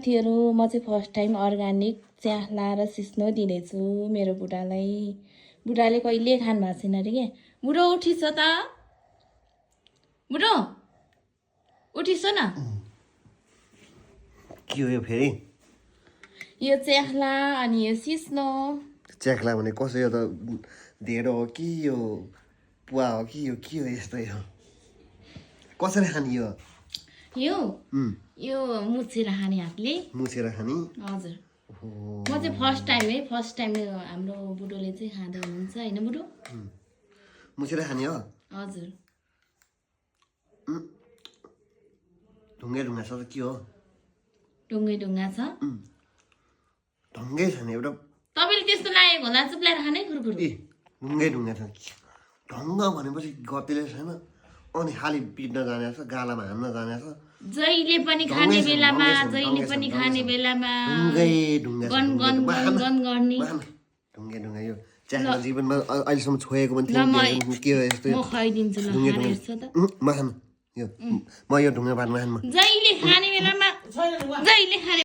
साथीहरू म चाहिँ फर्स्ट टाइम अर्ग्यानिक च्याख्ला र सिस्नो दिँदैछु मेरो बुढालाई बुढाले कहिले खानु भएको छैन अरे के बुढो उठिस त बुढो उठिस न के हो यो फेरि यो च्याख्ला अनि यो सिस्नो च्याख्ला भने कसो यो त ढेँडो हो कि यो पुवा हो कि यो के हो यस्तो यो कसरी खाने यो यो यो मुछेर खाने हातले मुछेर खाने हजुर म चाहिँ फर्स्ट टाइम हाम्रो बुढोले चाहिँ खाँदै हुनुहुन्छ होइन बुढो मुछेर खाने हो हजुर ढुङ्गे ढुङ्गा छ त के हो ढुङ्गे ढुङ्गा छ ढुङ्गै छ नि एउटा तपाईँले त्यस्तो लागेको होला चुप्लाएर खानै खुरखुर ए ढुङ्गै ढुङ्गा छ ढङ्ग भनेपछि गतिले छैन अनि खालि पिट्न जाने छ गालामा हान्न जाने छ जहिले पनि खाने बेलामा ढुङ्गै ढुङ्गा गन गन गन गन गर्ने ढुङ्गे ढुङ्गा यो च्याख्ला जीवनमा अहिलेसम्म छोएको पनि ल म थिएन के हो यस्तो म खुवाइदिन्छु ल ढुङ्गे खाने ढुङ्गा हेर्छ त म खानु यो म यो ढुङ्गा भात नखानु जहिले खाने बेलामा जहिले खाने